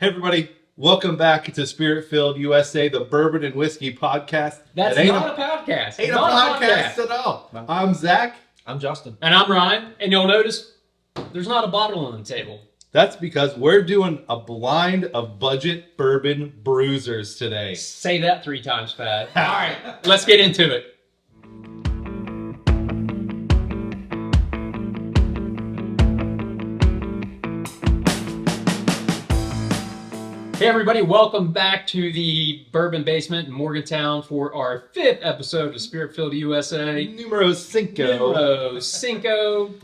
Hey everybody, welcome back to Spirit Filled USA, the Bourbon and Whiskey podcast. That's not a podcast. Ain't a Not podcast at all. I'm Zach. I'm Justin. And I'm Ryan. And you'll notice there's not a bottle on the table. That's because we're doing a blind of budget bourbon bruisers today. Say that 3 times fast. All right, let's get into it. Hey everybody, welcome back to the Bourbon Basement in Morgantown for our 5th episode of Spirit Filled USA. Numero cinco. Numero cinco.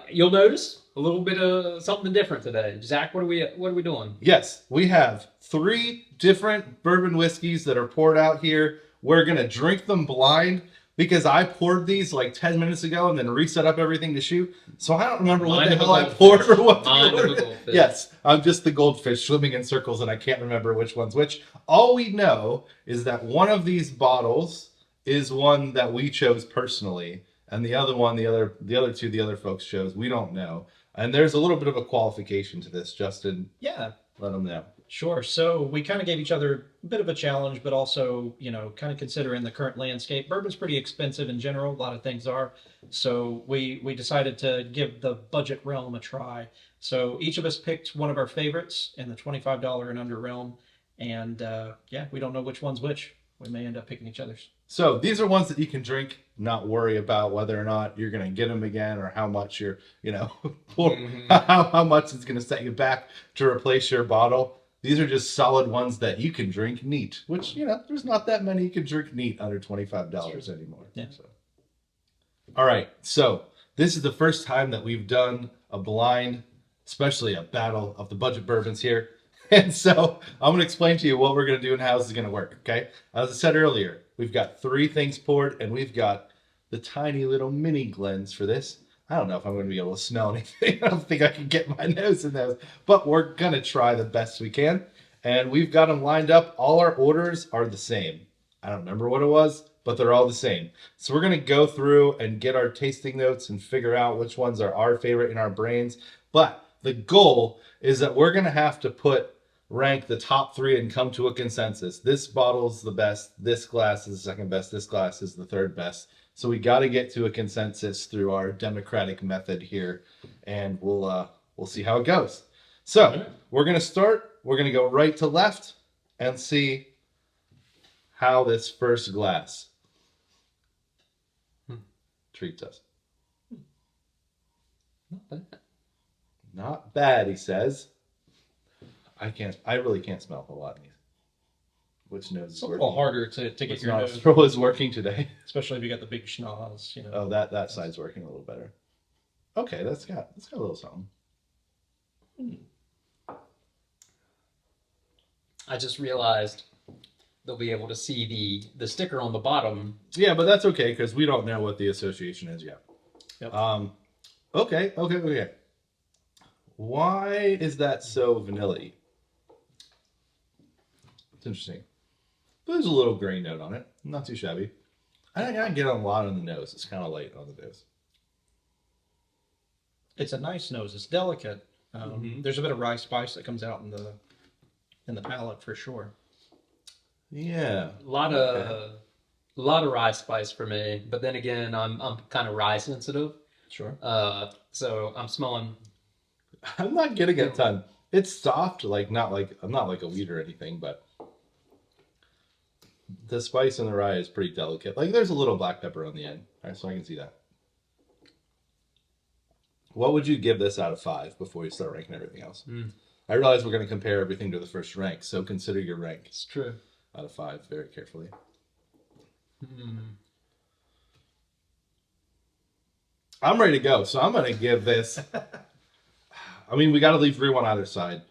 You'll notice a little bit of something different today. Zach, what are we doing? Yes, we have 3 different bourbon whiskeys that are poured out here. We're going to drink them blind because I poured these like 10 minutes ago and then reset up everything to shoot. So I don't remember what the hell I poured or what Mind of a order. goldfish. Yes, I'm just the goldfish swimming in circles and I can't remember which one's which. All we know is that one of these bottles is one that we chose personally, and the other one, the other two, the other folks chose. We don't know. And there's a little bit of a qualification to this, Justin. Yeah, Let them know. sure. So we kind of gave each other a bit of a challenge, but also, kind of considering the current landscape. Bourbon's pretty expensive in general. A lot of things are. So we decided to give the budget realm a try. So each of us picked one of our favorites in the $25 and under realm. And we don't know which one's which. We may end up picking each other's. So these are ones that you can drink, not worry about whether or not you're going to get them again or how much you're, how much it's going to set you back to replace your bottle. These are just solid ones that you can drink neat, which, there's not that many you can drink neat under $25 anymore. Yeah. So. All right. So this is the first time that we've done a blind, especially a battle of the budget bourbons here. And so I'm going to explain to you what we're going to do and how this is going to work, okay? As I said earlier, we've got 3 things poured, and we've got the tiny little mini Glens for this. I don't know if I'm going to be able to smell anything. I don't think I can get my nose in those, but we're going to try the best we can. And we've got them lined up. All our orders are the same. I don't remember what it was, but they're all the same. So we're going to go through and get our tasting notes and figure out which ones are our favorite in our brains. But the goal is that we're going to have to rank the top 3 and come to a consensus. This bottle's the best. This glass is the second best. This glass is the third best. So we got to get to a consensus through our democratic method here, and we'll see how it goes. So we're going to start. We're going to go right to left and see how this first glass treats us. Not bad. Not bad, he says. I really can't smell a lot in these. Which nose is It's a working? little harder to get Which your nose, nostril is working today? especially if you got the big schnoz, Oh, that side's working a little better. Okay, that's got a little something. I just realized they'll be able to see the sticker on the bottom. Yeah, but that's okay because we don't know what the association is yet. Yep. Okay. Why is that so vanilla-y? It's interesting. But there's a little grain note on it. Not too shabby. I think I get a lot on the nose. It's kind of light on the nose. It's a nice nose. It's delicate. There's a bit of rye spice that comes out in the palate for sure. Yeah. A lot of rye spice for me, but then again, I'm kind of rye sensitive. Sure. So I'm smelling. I'm not getting a ton. It's soft, I'm not like a wheat or anything, but the spice in the rye is pretty delicate. Like there's a little black pepper on the end. All right, so I can see that. What would you give this out of 5 before you start ranking everything else? I realize we're going to compare everything to the first rank, so consider your rank It's true. out of 5 very carefully. I'm ready to go, so I'm going to give this. I mean, we got to leave 3 on either side.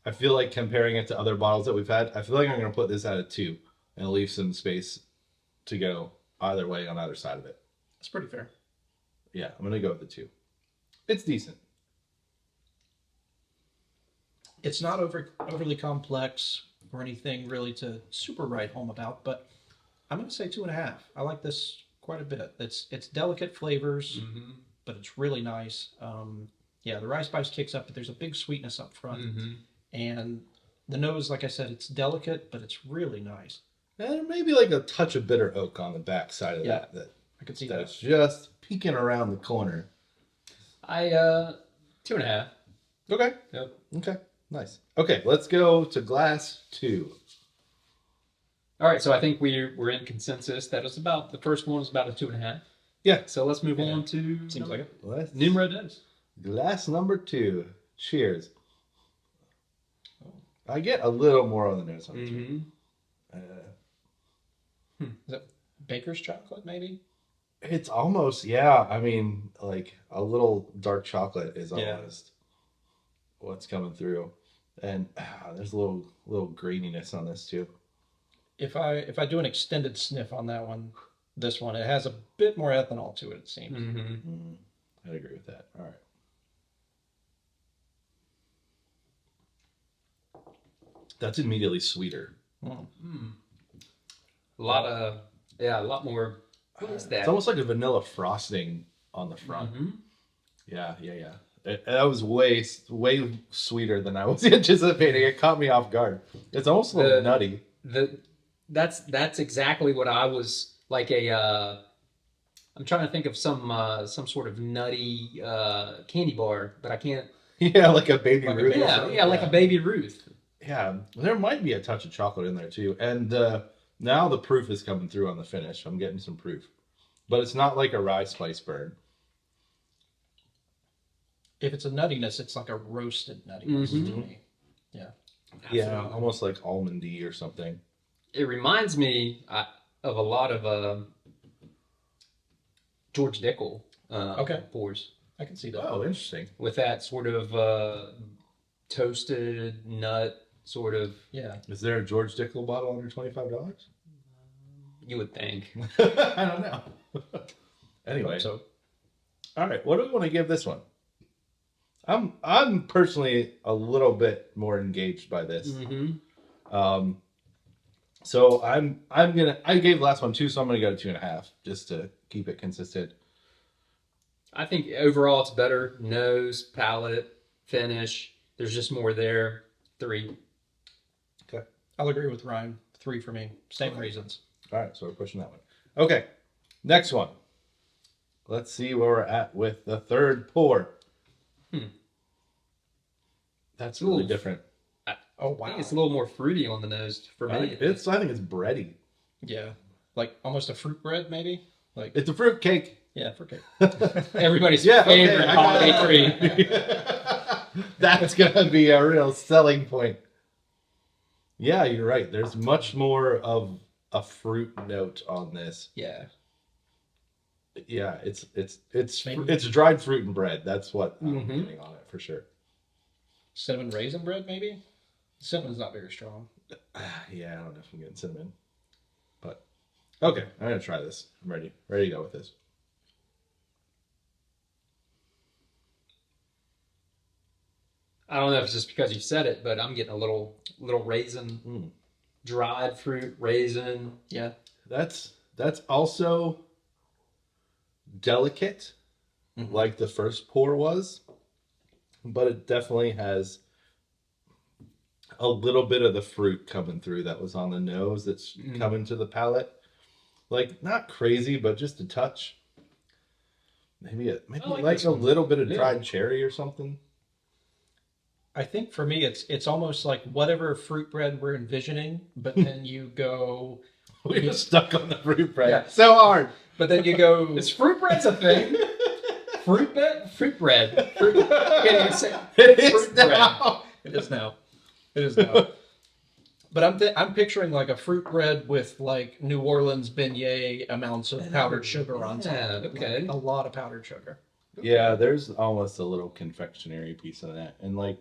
I feel like comparing it to other bottles that we've had, I feel like I'm going to put this at a 2 and leave some space to go either way on either side of it. That's pretty fair. Yeah, I'm going to go with the 2. It's decent. It's not overly complex or anything really to super write home about, but I'm going to say 2.5. I like this quite a bit. It's delicate flavors, but it's really nice. Yeah, the rye spice kicks up, but there's a big sweetness up front. And the nose, like I said, it's delicate, but it's really nice. And maybe like a touch of bitter oak on the back side of Yeah, that I could see that's that. just peeking around the corner. I 2.5. Okay. Yep. Okay. Nice. Okay, let's go to glass 2. All right, so I think we're in consensus that it's about the first one is about a 2.5. Yeah. So let's move Yeah. on to Seems like it. Let's numero dos. glass number 2. Cheers. I get a little more on the nose on this one. Mm-hmm. Is that baker's chocolate, maybe? It's almost, yeah. I mean, like a little dark chocolate is Yeah. almost what's coming through, and there's a little graininess on this too. If I do an extended sniff on that one, this one, it has a bit more ethanol to it, it seems. Mm-hmm. I'd agree with that. All right. That's immediately sweeter. Mm. A lot more. What is that? It's almost like a vanilla frosting on the front. Mhm. Yeah. That was way sweeter than I was anticipating. It caught me off guard. It's almost a little nutty. That's exactly what I was like. I'm trying to think of some sort of nutty candy bar, but I can't. Yeah, like a baby Like a Ruth. baby- Yeah, like a baby Ruth. Yeah, there might be a touch of chocolate in there too. And now the proof is coming through on the finish. I'm getting some proof. But it's not like a rye spice burn. If it's a nuttiness, it's like a roasted nuttiness to Mhm. me. Yeah. Yeah, Absolutely. almost like almondy or something. It reminds me of a lot of George Dickel Okay. pours I can see that. Oh, interesting. with that sort of toasted nut sort of. Yeah. Is there a George Dickel bottle under $25? You would think. I don't know. Anyway, So all right. What do we want to give this one? I'm personally a little bit more engaged by this. Mm-hmm. So I gave the last one 2, so I'm gonna go to 2.5 just to keep it consistent. I think overall it's better. Nose, palate, finish. There's just more there. 3. Okay. I'll agree with Ryan. 3 for me. Same Okay. reasons. All right, so we're pushing that one. Okay, next one. Let's see where we're at with the third pour. That's really Ooh. different. Oh, I wow. think it's a little more fruity on the nose for I me. think it's bready. Yeah. Like almost a fruit bread, maybe? Like, It's a fruit cake. yeah, fruit cake. Everybody's Yeah, okay, favorite I got holiday it. treat. That's gonna be a real selling point. Yeah, you're right. There's much more of a fruit note on this. Yeah. Yeah, it's Maybe. dried fruit and bread. That's what I'm Mhm. getting on it for sure. Cinnamon raisin bread, maybe? Cinnamon's not very strong. Yeah, I don't know if I'm getting cinnamon, but okay, I'm gonna try this. I'm ready to go with this. I don't know if it's just because you said it, but I'm getting a little raisin, Mm. dried fruit raisin. Yeah. That's also delicate, Mhm. like the first pour was, but it definitely has a little bit of the fruit coming through that was on the nose that's coming to the palate. Like not crazy, but just a touch. Maybe I like like this a one. little bit of Yeah. dried cherry or something. I think for me, it's almost like whatever fruit bread we're envisioning, but then you go, We get stuck on the fruit bread Yeah. so hard. but then you go, Is fruit bread's a thing? Fruit bread? Fruit bread. Fruit, can't even say It is fruit bread. now. it is now. It is now. But I'm picturing like a fruit bread with like New Orleans beignet amounts of powdered sugar on top. Yeah, okay. Like, a lot of powdered sugar. Yeah, there's almost a little confectionery piece of that, and like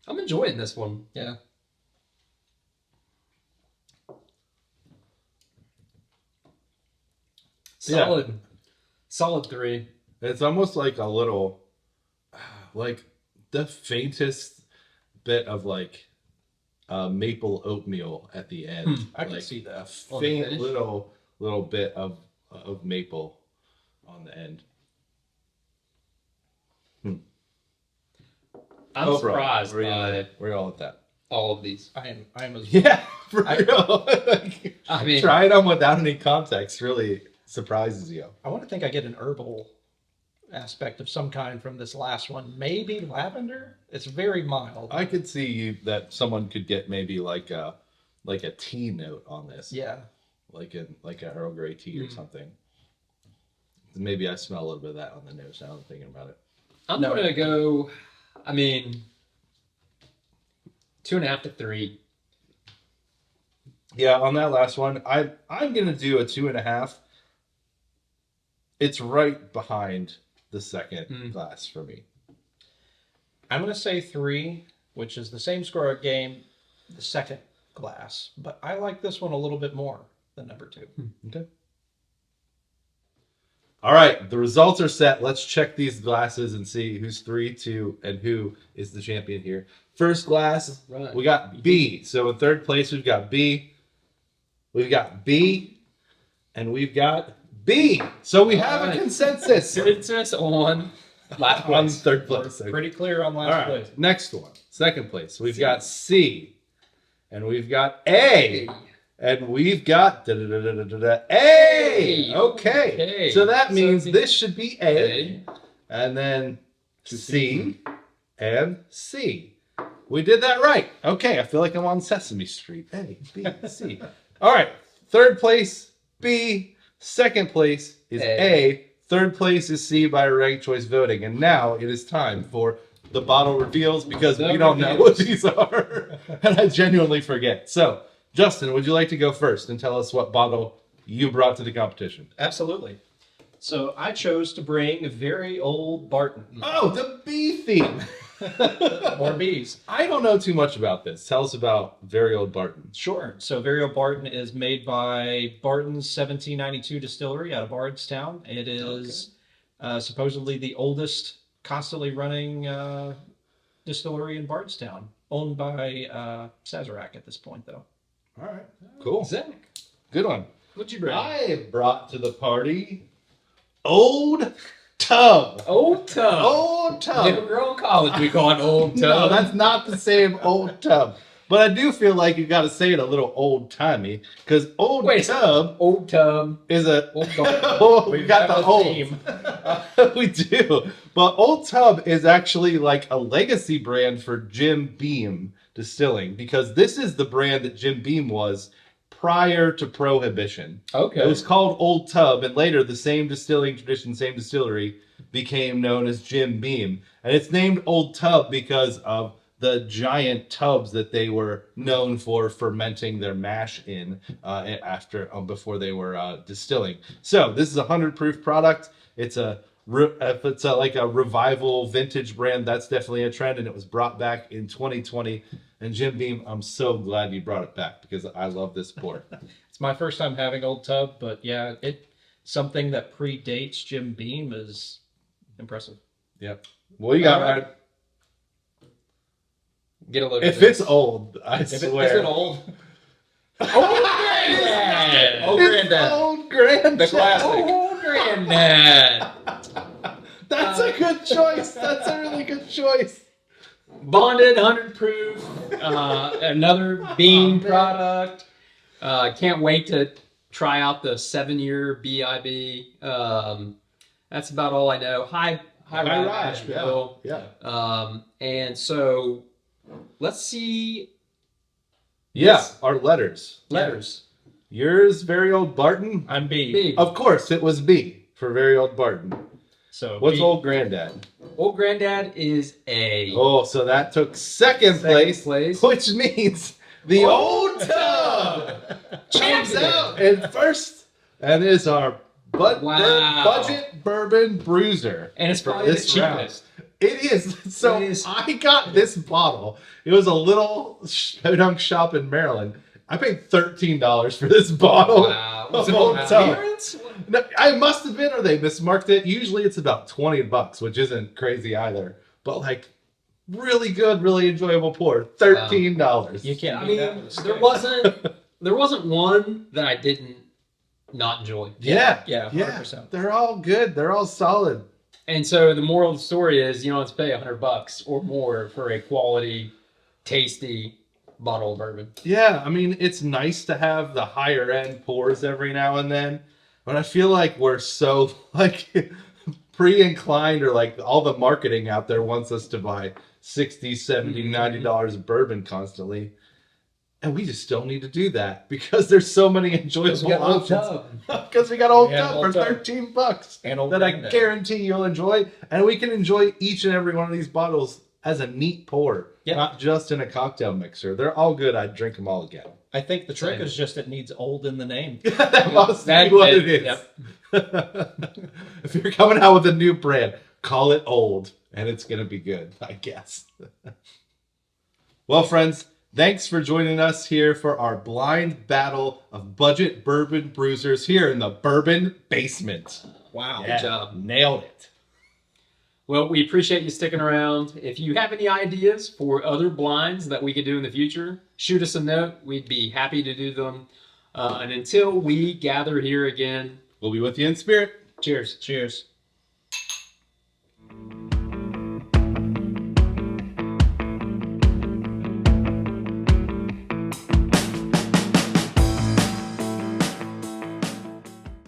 I'm enjoying this one. Yeah. Solid 3. it's almost like a little, like the faintest bit of like maple oatmeal at the end. I can like see that. On the faint finish? little bit of maple on the end. I'm Overall, surprised we're by all at that. all of these. I am as Yeah, for real. I mean, Trying them without any context really surprises you. I want to think I get an herbal aspect of some kind from this last one. Maybe lavender. It's very mild. I could see that someone could get maybe like a tea note on this. Yeah. Like a Earl Grey tea or something. Maybe I smell a little bit of that on the nose now I'm thinking about it. I'm gonna go. I mean, 2.5 to 3. Yeah, on that last one, I'm gonna do a 2.5. It's right behind the second glass for me. I'm going to say 3, which is the same score at game, the second glass. But I like this one a little bit more than number 2. Okay. All right, the results are set. Let's check these glasses and see who's 3, 2, and who is the champion here. First glass, Right. we got B. So in third place, we've got B. We've got B, and we've got B. So we have a consensus Consensus on last on place. third place. Pretty clear on All last right, place. next one, second place. We've got C, and we've got A, and we've got A. Okay, so that means this should be A, and then C, and C. We did that right. Okay, I feel like I'm on Sesame Street. A, B, C. All right, third place, B. Second place is A. Third place is C by ranked choice voting. And now it is time for the bottle reveals because we don't know what these are. And I genuinely forget. So, Justin, would you like to go first and tell us what bottle you brought to the competition? Absolutely. So I chose to bring a very old Barton. Oh, the B theme. More bees. I don't know too much about this. Tell us about very old Barton. Sure. So very old Barton is made by Barton's 1792 distillery out of Bardstown. It is supposedly the oldest constantly running distillery in Bardstown, owned by Sazerac at this point, though. All right, cool. Zach, Good one. what'd you bring? I brought to the party Old Tub. Old Tub. Old Tub. Little girl in college, we call it Old Tub. No, that's not the same Old Tub. But I do feel like you got to say it a little old timey because Old Tub Old Tub. is a. Old Tub. Oh, we got the old. theme. We do. But Old Tub is actually like a legacy brand for Jim Beam Distilling because this is the brand that Jim Beam was prior to Prohibition. Okay. It was called Old Tub, and later the same distilling tradition, same distillery, became known as Jim Beam. And it's named Old Tub because of the giant tubs that they were known for fermenting their mash in before they were distilling. So this is a 100 proof product. It's if it's like a revival vintage brand, that's definitely a trend, and it was brought back in 2020. And Jim Beam, I'm so glad you brought it back because I love this pour. It's my first time having Old Tub, but yeah, something that predates Jim Beam is impressive. Yep. What you got, All right. Ryan? Get a look If at this. it's old, I Is it swear. old? Old Granddad. Old It's Granddad. Old Granddad. The classic. Old Granddad. That's a good choice. That's a really good choice. Bonded, 100 proof. Another Beam product. Can't wait to try out the 7-year BIB. That's about all I know. High Rye, bill. Yeah. And so let's see Yeah, our letters. letters. Yours, very old Barton. I'm B. B. Of course, it was B for very old Barton. So What's B. old Granddad? Old Granddad is A. Oh, so that took second place, place. which means the Old Tub comes out in first and is our Wow. budget bourbon bruiser. And it's for probably the this round. cheapest. It is. So It is. I got this bottle. It was a little podunk shop in Maryland. I paid $13 for this bottle. Wow. Was of it Old on Tub. clearance? No, I must have been, or they mismarked it. Usually it's about $20, which isn't crazy either. But like, really good, really enjoyable pour. $13. You can't I beat that mean, with a there wasn't one that I didn't not enjoy. Yeah, Yeah, yeah. 100%. They're all good. They're all solid. And so the moral of the story is, let's pay $100 or more for a quality, tasty bottle of bourbon. Yeah, I mean, it's nice to have the higher end pours every now and then, but I feel like we're so like pre-inclined, or like all the marketing out there wants us to buy 60, 70, $90 of bourbon constantly. And we just don't need to do that because there's so many enjoyable options. Because we got Old Yeah, Tub Old for Tub. $13 And Old that I Granddad. guarantee you'll enjoy. And we can enjoy each and every one of these bottles as a neat pour, Yep. not just in a cocktail mixer. They're all good. I'd drink them all again. I think the trick Same. is just it needs old in the name. That must That- be what that- it is. yep. If you're coming out with a new brand, call it old, and it's going to be good, I guess. Well, friends, thanks for joining us here for our blind battle of budget bourbon bruisers here in the Bourbon Basement. Wow. Good job. Nailed it. Well, we appreciate you sticking around. If you have any ideas for other blinds that we could do in the future, shoot us a note. We'd be happy to do them. And until we gather here again, We'll be with you in spirit. cheers. Cheers.